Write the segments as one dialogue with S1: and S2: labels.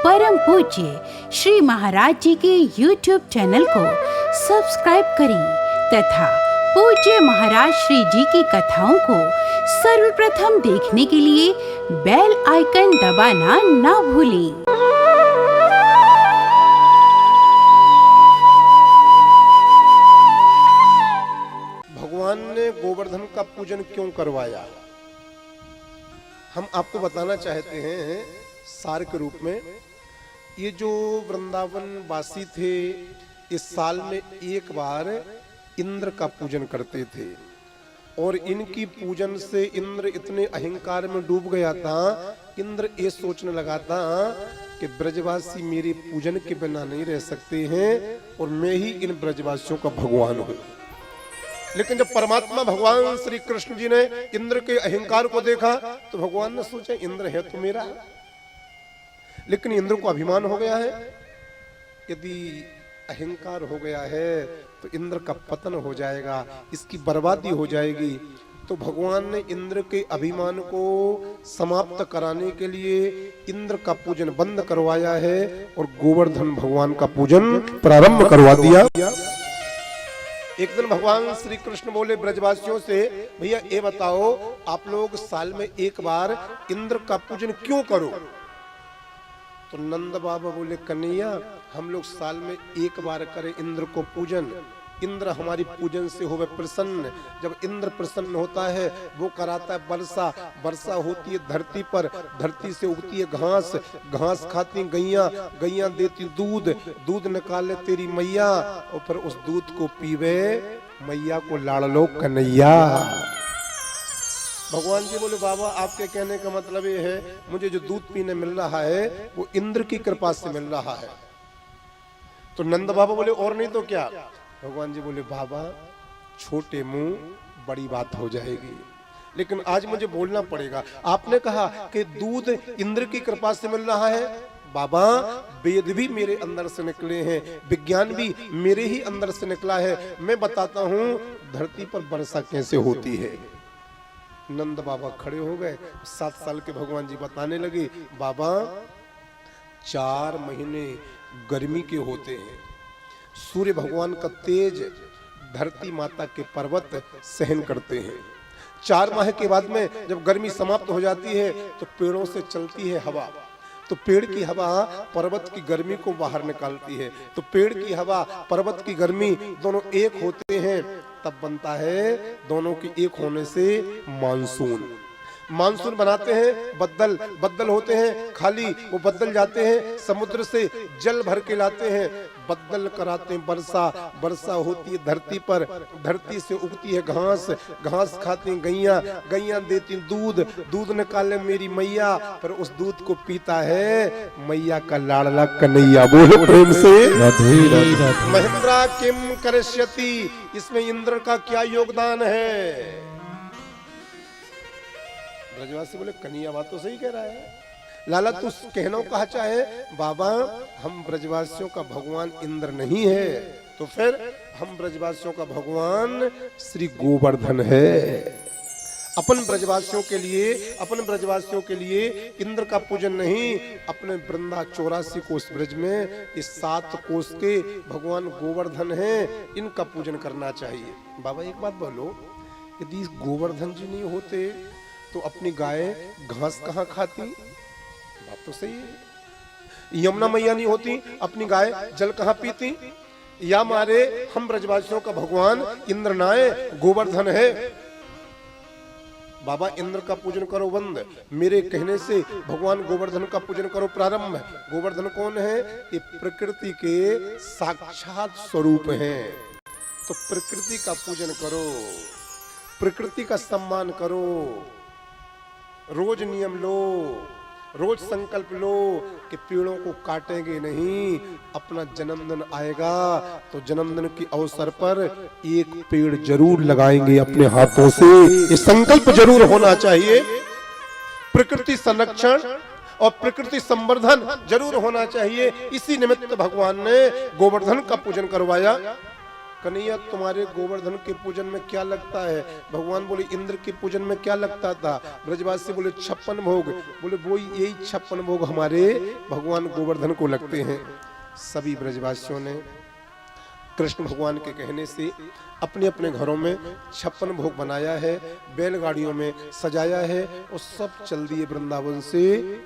S1: परम पूज्य श्री महाराज जी के YouTube चैनल को सब्सक्राइब करें तथा पूज्य महाराज श्री जी की कथाओं को सर्वप्रथम देखने के लिए बेल आइकन दबाना ना भूलें।
S2: भगवान ने गोवर्धन का पूजन क्यों करवाया, हम आपको बताना चाहते हैं सार के रूप में। ये जो वृंदावन वासी थे, इस साल में एक बार इंद्र का पूजन करते थे और इनकी पूजन से इंद्र इतने अहंकार में डूब गया था। इंद्र ये सोचने लगा था कि ब्रजवासी मेरे पूजन के बिना नहीं रह सकते हैं और मैं ही इन ब्रजवासियों का भगवान हूँ। लेकिन जब परमात्मा भगवान श्री कृष्ण जी ने इंद्र के अहंकार को देखा तो भगवान ने सोचा इंद्र है तो मेरा, लेकिन इंद्र को अभिमान हो गया है। यदि अहंकार हो गया है तो इंद्र का पतन हो जाएगा, इसकी बर्बादी हो जाएगी। तो भगवान ने इंद्र के अभिमान को समाप्त कराने के लिए इंद्र का पूजन बंद करवाया है और गोवर्धन भगवान का पूजन प्रारंभ करवा दिया। एक दिन भगवान श्री कृष्ण बोले ब्रजवासियों से, भैया ये बताओ आप लोग साल में एक बार इंद्र का पूजन क्यों करो? तो नंद बाबा बोले, कन्हैया हम लोग साल में एक बार करें इंद्र को पूजन, इंद्र हमारी पूजन से होवे प्रसन्न। जब इंद्र प्रसन्न होता है वो कराता है वर्षा, वर्षा होती है धरती पर, धरती से उगती है घास, घास खाती गैया, गैया देती दूध, दूध निकाले तेरी मैया और फिर उस दूध को पीवे मैया को लाड़ लो कन्हैया। भगवान जी बोले, बाबा आपके कहने का मतलब ये है मुझे जो दूध पीने मिल रहा है वो इंद्र की कृपा से मिल रहा है। तो नंद बाबा बोले, और नहीं तो क्या? भगवान जी बोले, बाबा छोटे मुंह बड़ी बात हो जाएगी, लेकिन आज मुझे बोलना पड़ेगा। आपने कहा कि दूध इंद्र की कृपा से मिल रहा है। बाबा वेद भी मेरे अंदर से निकले हैं, विज्ञान भी मेरे ही अंदर से निकला है। मैं बताता हूँ धरती पर वर्षा कैसे होती है। नंद बाबा खड़े हो गए, 7 साल के भगवान जी बताने लगे, बाबा 4 महीने गर्मी के होते हैं, सूर्य भगवान का तेज धरती माता के पर्वत सहन करते हैं। 4 माह के बाद में जब गर्मी समाप्त हो जाती है तो पेड़ों से चलती है हवा, तो पेड़ की हवा पर्वत की गर्मी को बाहर निकालती है। तो पेड़ की हवा पर्वत की गर्मी दोनों एक होते हैं, तब बनता है दोनों की एक होने से मानसून। मानसून बनाते हैं बद्दल, बद्दल होते हैं खाली, वो बद्दल जाते हैं समुद्र से जल भर के लाते हैं, बद्दल कराते हैं वर्षा, वर्षा होती है धरती पर, धरती से उगती है घास, घास खाती हैं गैया, गैया देती दूध, दूध निकाले मेरी मैया, पर उस दूध को पीता है मैया का लाडला कन्हैया। बोलो प्रेम से महेंद्रा किम करिष्यति, इसमें इंद्र का क्या योगदान है? ब्रजवासी बोले, कन्हैया बात तो सही कह रहा है। लाला तू कहना कहा चाहे, बाबा हम ब्रजवासियों का भगवान इंद्र नहीं है, तो फिर हम ब्रजवासियों का भगवान श्री गोवर्धन है। अपन ब्रजवासियों के लिए, अपन ब्रजवासियों के लिए इंद्र का पूजन नहीं, अपने वृंदा 84 कोष ब्रज में इस 7 कोष के भगवान गोवर्धन है, इनका पूजन करना चाहिए। बाबा एक बात बोलो, यदि गोवर्धन जी नहीं होते तो अपनी गाय घास कहाँ खाती? बात तो सही है। यमुना मैया नहीं होती अपनी गाय जल कहाँ पीती? या मारे हम ब्रजवासियों का भगवान इंद्र नाय गोवर्धन है। बाबा इंद्र का पूजन करो बंद, मेरे कहने से भगवान गोवर्धन का पूजन करो प्रारंभ। गोवर्धन कौन है? ये प्रकृति के साक्षात स्वरूप हैं। तो प्रकृति का पूजन करो, प्रकृति का सम्मान करो, रोज नियम लो, रोज संकल्प लो कि पेड़ों को काटेंगे नहीं। अपना जन्मदिन आएगा तो जन्मदिन के अवसर पर एक पेड़ जरूर लगाएंगे अपने हाथों से, ये संकल्प जरूर होना चाहिए। प्रकृति संरक्षण और प्रकृति संवर्धन जरूर होना चाहिए। इसी निमित्त भगवान ने गोवर्धन का पूजन करवाया। कन्हैया तुम्हारे गोवर्धन के पूजन में क्या लगता है? भगवान बोले इंद्र के पूजन में क्या लगता था? ब्रजवासी बोले 56 भोग। बोले वो यही 56 भोग हमारे भगवान गोवर्धन को लगते हैं। सभी ब्रजवासियों ने कृष्ण भगवान के कहने से अपने अपने घरों में 56 भोग बनाया है, बैलगाड़ियों में सजाया है और सब चल दिए वृंदावन से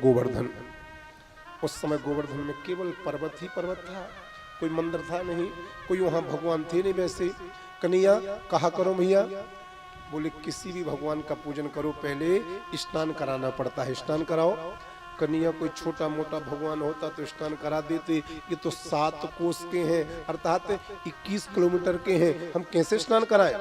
S2: गोवर्धन। उस समय गोवर्धन में केवल पर्वत ही पर्वत था, कोई मंदिर था नहीं, कोई वहां भगवान थे नहीं। वैसे कन्हैया कहा करो भैया, बोले किसी भी भगवान का पूजन करो पहले स्नान कराना पड़ता है, स्नान कराओ। कन्हैया कोई छोटा मोटा भगवान होता तो स्नान करा देते, ये तो 7 कोस के हैं अर्थात 21 किलोमीटर के हैं, हम कैसे स्नान कराएं?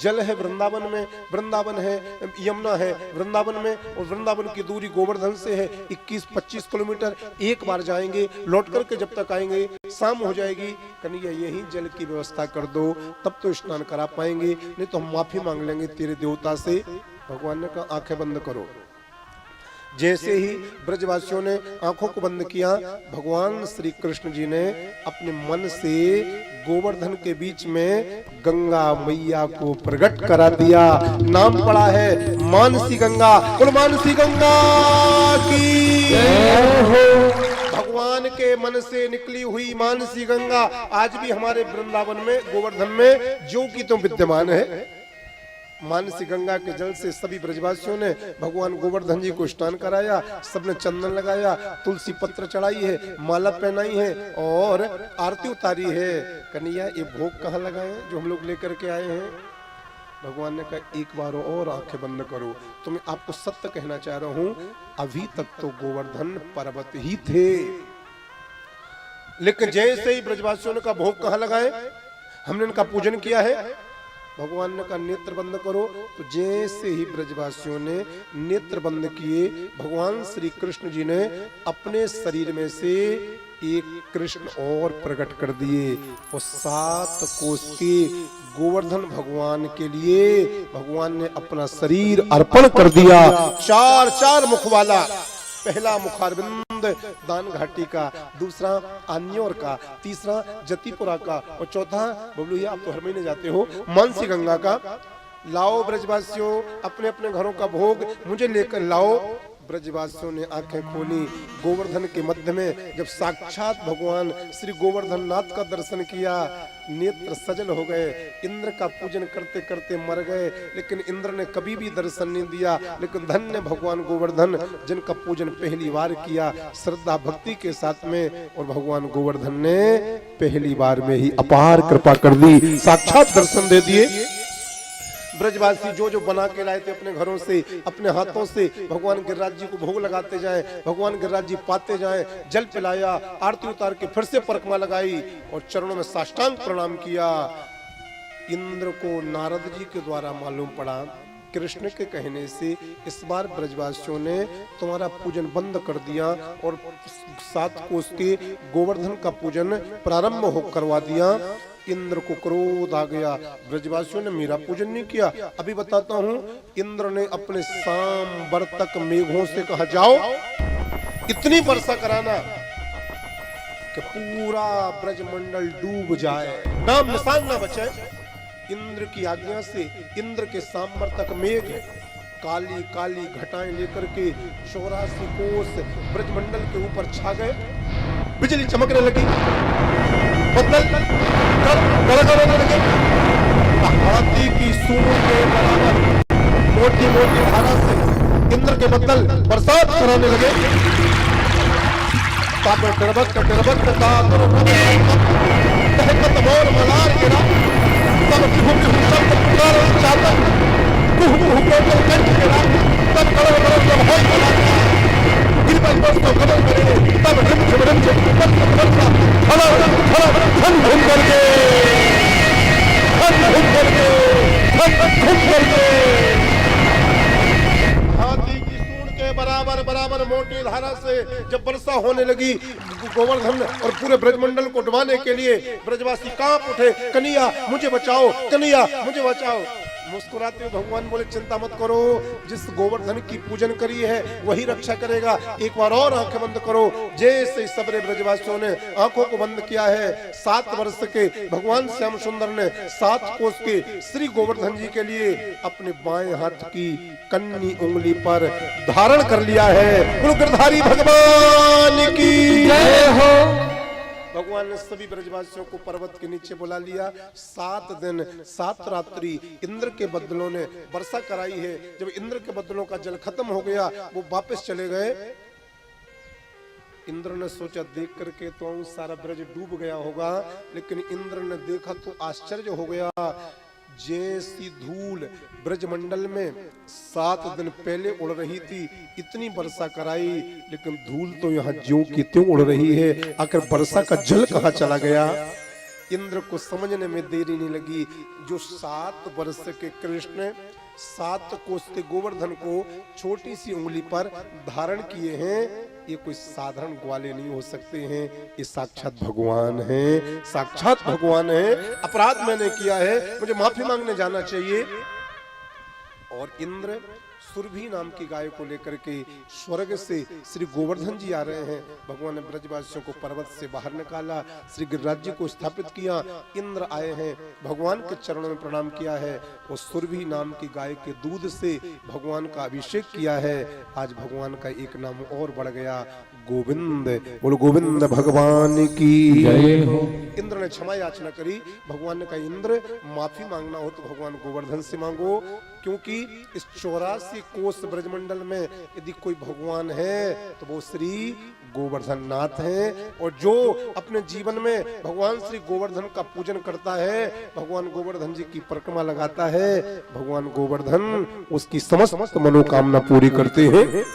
S2: जल है वृंदावन में, वृंदावन है यमुना है वृंदावन में, और वृंदावन की दूरी गोवर्धन से है 21-25 किलोमीटर। एक बार जाएंगे, लौट करके जब तक आएंगे शाम हो जाएगी। कन्हैया यही जल की व्यवस्था कर दो, तब तो स्नान करा पाएंगे, नहीं तो हम माफी मांग लेंगे तेरे देवता से। भगवान ने कहा आंखें बंद करो। जैसे ही ब्रजवासियों ने आंखों को बंद किया, भगवान श्री कृष्ण जी ने अपने मन से गोवर्धन के बीच में गंगा मैया को प्रकट करा दिया। नाम पड़ा है मानसी गंगा। बोलो मानसी गंगा की जय हो। भगवान के मन से निकली हुई मानसी गंगा आज भी हमारे वृंदावन में गोवर्धन में जो की तो विद्यमान है। मानसी गंगा के जल से सभी ब्रजवासियों ने भगवान गोवर्धन जी को स्नान कराया, सबने चंदन लगाया, तुलसी पत्र चढ़ाई है, माला पहनाई है और आरती उतारी है। कन्हैया ये भोग कहाँ लगाए जो हम लोग लेकर के आए हैं? भगवान ने कहा एक बार और आंखें बंद करो, तो मैं आपको सत्य कहना चाह रहा हूं, अभी तक तो गोवर्धन पर्वत ही थे, लेकिन जैसे ही ब्रजवासियों ने कहा भोग कहाँ लगाए, हमने इनका पूजन किया है, भगवान ने कहा नेत्र बंद करो। तो जैसे ही ब्रजवासियों ने नेत्र बंद किए, भगवान श्री कृष्ण जी ने अपने शरीर में से एक कृष्ण और प्रकट कर दिए और 7 कोस के गोवर्धन भगवान के लिए भगवान ने अपना शरीर अर्पण कर दिया। 4 मुख वाला, पहला मुखारविंद दान घाटी का, दूसरा आन्योर का, तीसरा जतिपुरा का और चौथा बबलू भैया आप तो हर महीने जाते हो मानसी गंगा का। लाओ ब्रजवासियों अपने अपने घरों का भोग मुझे लेकर लाओ। ब्रजवासियों ने आंखें खोली, गोवर्धन के मध्य में जब साक्षात भगवान श्री गोवर्धन नाथ का दर्शन किया, नेत्र सजल हो गए। इंद्र का पूजन करते करते मर गए, लेकिन इंद्र ने कभी भी दर्शन नहीं दिया। लेकिन धन्य भगवान गोवर्धन जिनका पूजन पहली बार किया श्रद्धा भक्ति के साथ में, और भगवान गोवर्धन ने पहली बार में ही अपार कृपा कर दी, साक्षात दर्शन दे दिए। ब्रजवासी जो जो बना के लाए थे अपने घरों से, अपने हाथों से भगवान गिरिराज जी को भोग लगाते जाएं, भगवान गिरिराज जी पाते जाएं, जल पिलाया, आरती उतार के फिर से परिक्रमा लगाई और चरणों में साष्टांग प्रणाम किया। इंद्र को नारद जी के द्वारा मालूम पड़ा, कृष्ण के कहने से इस बार ब्रजवासियों ने तुम्हारा पूजन बंद कर दिया और 7 कोस के गोवर्धन का पूजन प्रारंभ हो करवा दिया। इंद्र को क्रोध आ गया, ब्रजवासियों ने मेरा पूजन नहीं किया। अभी बताता हूँ, इंद्र ने अपने सांवर्तक मेघों से कहा जाओ इतनी वर्षा कराना कि पूरा ब्रजमंडल डूब जाए, नाम निशान ना बचे। इंद्र की आज्ञा से इंद्र के सांवर्तक मेघ काली काली घटाएं लेकर के 84 कोस ब्रजमंडल के ऊपर छा गए। बिजली चमकने लगी, बदल गड़गड़ाने लगे, हाथी की सूंड के बराबर मोटी मोटी धारा से इंद्र के बदल बरसात कराने लगे। मलार गिरा, तब हाथी की सूंड के बराबर बराबर मोटी धारा से जब वर्षा होने लगी, गोवर्धन और पूरे ब्रजमंडल को डुबाने के लिए ब्रजवासी कांप उठे, कन्हैया मुझे बचाओ, कन्हैया मुझे बचाओ। मुस्कुराते हुए भगवान बोले चिंता मत करो, जिस गोवर्धन की पूजन करी है वही रक्षा करेगा। एक बार और आंखें बंद करो। जैसे सबरे ब्रजवासियों ने आंखों को बंद किया है, 7 वर्ष के भगवान श्याम सुंदर ने 7 कोस के श्री गोवर्धन जी के लिए अपने बाएं हाथ की कन्नी उंगली पर धारण कर लिया है। बोलो गिरधारी भगवान की जय हो। भगवान ने सभी ब्रजवासियों को पर्वत के नीचे बुला लिया। 7 दिन 7 रात्रि इंद्र के बदलों ने वर्षा कराई है। जब इंद्र के बदलों का जल खत्म हो गया, वो वापस चले गए। इंद्र ने सोचा देख करके तो सारा ब्रज डूब गया होगा, लेकिन इंद्र ने देखा तो आश्चर्य हो गया। जैसी धूल ब्रजमंडल में 7 दिन पहले उड़ रही थी, इतनी वर्षा कराई, लेकिन धूल तो यहाँ ज्यों की त्यों उड़ रही है। आखिर वर्षा का जल कहाँ चला गया? इंद्र को समझने में देरी नहीं लगी। जो 7 वर्ष के कृष्ण 7 कोस के गोवर्धन को छोटी सी उंगली पर धारण किए हैं, ये कोई साधारण ग्वाले नहीं हो सकते हैं। ये साक्षात भगवान हैं, साक्षात भगवान हैं। अपराध मैंने किया है, मुझे माफी मांगने जाना चाहिए। और इंद्र सुरभि नाम की गाय को लेकर के स्वर्ग से श्री गोवर्धन जी आ रहे हैं। भगवान ने ब्रजवासियों को पर्वत से बाहर निकाला, श्री गिरिराज जी को स्थापित किया। इंद्र आए हैं, भगवान के चरणों में प्रणाम किया है और सुरभि नाम की गाय के दूध से भगवान का अभिषेक किया है। आज भगवान का एक नाम और बढ़ गया, गोविंद। बोलो गोविंद भगवान की जय हो। इंद्र ने क्षमा याचना करी। भगवान ने कहा इंद्र माफी मांगना हो तो भगवान गोवर्धन से मांगो, क्योंकि इस 84 कोस ब्रजमंडल में यदि कोई भगवान है तो वो श्री गोवर्धन नाथ हैं। और जो अपने जीवन में भगवान श्री गोवर्धन का पूजन करता है, भगवान गोवर्धन जी की परिक्रमा लगाता है, भगवान गोवर्धन उसकी समस्त मनोकामना पूरी करते हैं।